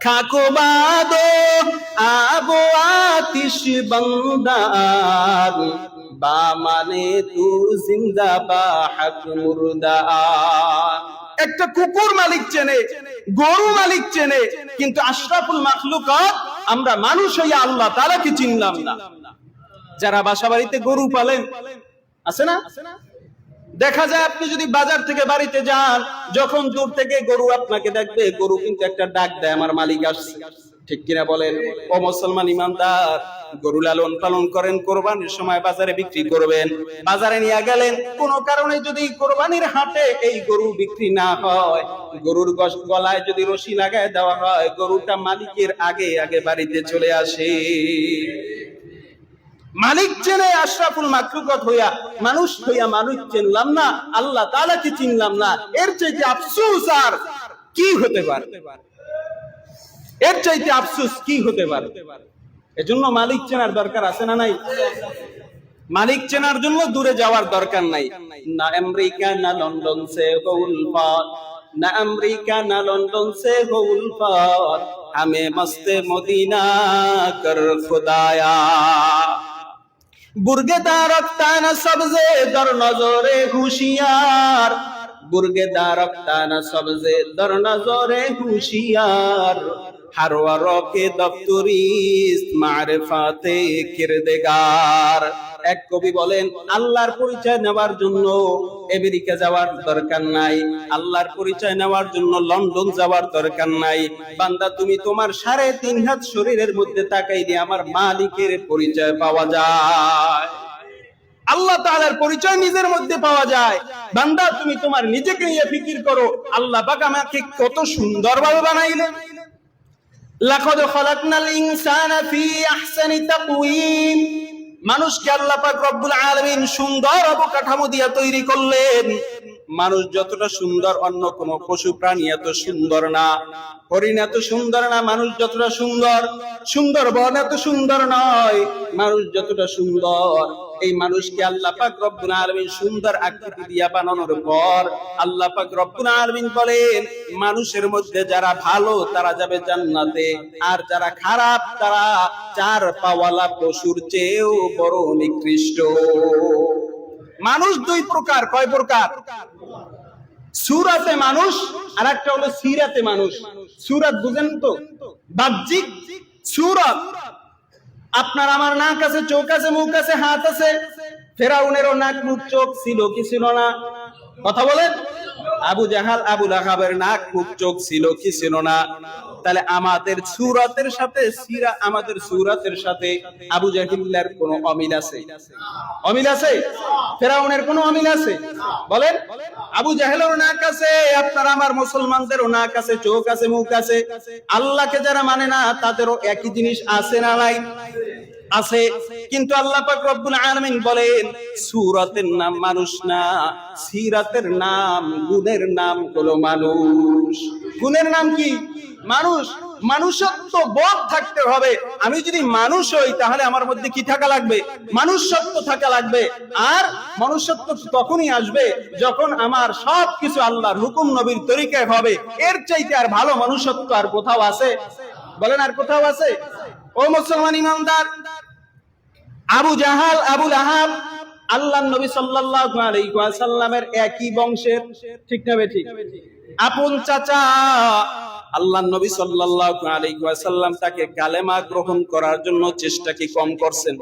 খাকো বাদো আবো আতিশ বন্দার বা মানে তু জিন্দা বা হক মুর্দা। একটা কুকুর মালিক চেনে, গরু মালিক চেনে, কিন্তু আশরাফুল মাখলুকাত আমরা মানুষ হইয়া আল্লাহ তাআলাকে চিনলাম না। যারা বাসা বাড়িতে গরু পালেন, আছে না? দেখা যায় আপনি যদি বাজার থেকে বাড়িতে যান, যখন দূর থেকে গরু আপনাকে দেখবে, গরু কিন্তু একটা ডাক দেয়, আমার মালিক আসছে। ঠিক কিনা বলেন? ও মুসলমান ইমানদার, গরু লালন পালন করেন, কোরবানির সময় বাজারে বিক্রি করবেন। বাজারে নিয়ে গেলেন, কোনো কারণে যদি কোরবানির হাটে এই গরু বিক্রি না হয়, গরুর গলায় যদি রশি লাগায় দেওয়া হয়, গরুটা মালিকের আগে আগে বাড়িতে চলে আসে। মালিক চেনে আশরাফুল মাখলুকাত হইয়া, মানুষ হইয়া মানুষ চিনলাম না, আল্লাহ তাআলাকে চিনলাম না। এর চাইতে আফসোস আর কি হতে পারে? এর চাইতে আফসোস কি হতে পারে? এজন্য মালিক চেনার দরকার আছে না নাই? মালিক চেনার জন্য দূরে যাওয়ার দরকার নাই। না আমেরিকা না লন্ডন সে হো উলফাত, না আমেরিকা না লন্ডন সে হো উলফাত, हमें मस्ते मदीना कर खुदाया। बुर्गे दारक्तान सबसे दर नजरे होशियार, बुर्गे दारक्तान सबसे दर नजरे होशियार, हर वरो के दफ्तरीस्त मारिफाते किरदेगार। এক কবি বলেন, আল্লাহর পরিচয় নেওয়ার জন্য আমেরিকা যাওয়ার দরকার নাই, আল্লাহর পরিচয় নেওয়ার জন্য লন্ডন যাওয়ার দরকার নাই। বান্দা, তুমি তোমার 3.5 হাত শরীরের মধ্যে তাকাইলে আমার মালিকের পরিচয় পাওয়া যায়। আল্লাহ তাআলার পরিচয় নিজের মধ্যে পাওয়া যায়। বান্দা, তুমি তোমার নিজেকে নিয়ে ফিকির করো, আল্লাহ পাক আমাকে কত সুন্দরভাবে বানাইলেন। লাকাদ খালাকনাল ইনসানা ফি আহসানি তাকওয়িম, মানুষকে আল্লাহ পাক রব্বুল আলামিন সুন্দর অবকাঠামো দিয়া তৈরি করলেন। মানুষ যতটা সুন্দর অন্য কোন পশু প্রাণী এত সুন্দর না, হরিণ এত সুন্দর না। মানুষ যতটা সুন্দর, সুন্দরবন এত সুন্দর নয়। মানুষ যতটা সুন্দর, এই মানুষকে আল্লাহ পাক রব্বুল আলামিন সুন্দর আকৃতি দিয়া বানানোর পর আল্লাহ পাক রব্বুল আলামিন বলেন, মানুষের মধ্যে যারা ভালো তারা যাবে জান্নাতে, আর যারা খারাপ তারা 4 পাওয়ালা পশুর চেয়েও বড় নিকৃষ্ট। মানুষ 2 প্রকার। কয় প্রকার? সূরাতে মানুষ, আর একটা হলো সিরাতে মানুষ। সূরাত বুঝেন তো? বাহ্যিক সূরাত। আপনার আমার নাক আছে, চোখ আছে, মুখ আছে, হাত আছে। ফেরাউনেরও নাক, মুখ, চোখ ছিল কি ছিল না? কথা বলেন। আবু জাহাল, আবু লাহাবের নাক, মুখ, চোখ ছিল কি ছিল না? তাহলে আমাদের সূরাতের সাথে আমাদের সূরাতের সাথে আবু জাহিলের কোনো অমিল আছে? অমিল আছে? ফেরাউনের কোনো অমিল আছে? বলেন। আবু জাহেলেরও নাক আছে, আপনার আমার মুসলমানদেরও নাক আছে, চোখ আছে, মুখ আছে। আল্লাহকে যারা মানে না তাদেরও একই জিনিস আছে না নাই? আছে। কিন্তু আল্লাহ পাক রব্বুল আলামিন বলেন, সূরাতের নাম মানুষ না, সিরাতের নাম, গুণের নাম হলো মানুষ। গুণের নাম কি? মানুষ। মানুষত্ব বোধ থাকতে হবে। আমি যদি মানুষ হই তাহলে আমার মধ্যে কি থাকা লাগবে? মানুষত্ব থাকা লাগবে। আর মানুষত্ব তখনই আসবে যখন আমার সবকিছু আল্লাহর হুকুম নবীর তরিকায় হবে। এর চাইতে আর ভালো মানুষত্ব আর কোথাও আছে? বলেন, আর কোথাও আছে? ও মুসলমান ইমানদার, আবু জাহাল, আবু লাহাব আল্লাহর নবী সাল্লাল্লাহু আলাইহি ওয়াসাল্লামের একই বংশের। ঠিক না বেঠিক? আপন চাচা। আল্লাহর নবী সাল্লাল্লাহু আলাইহি ওয়াসাল্লাম তাকে কালেমা গ্রহণ করার জন্য চেষ্টা কি কম করছেন?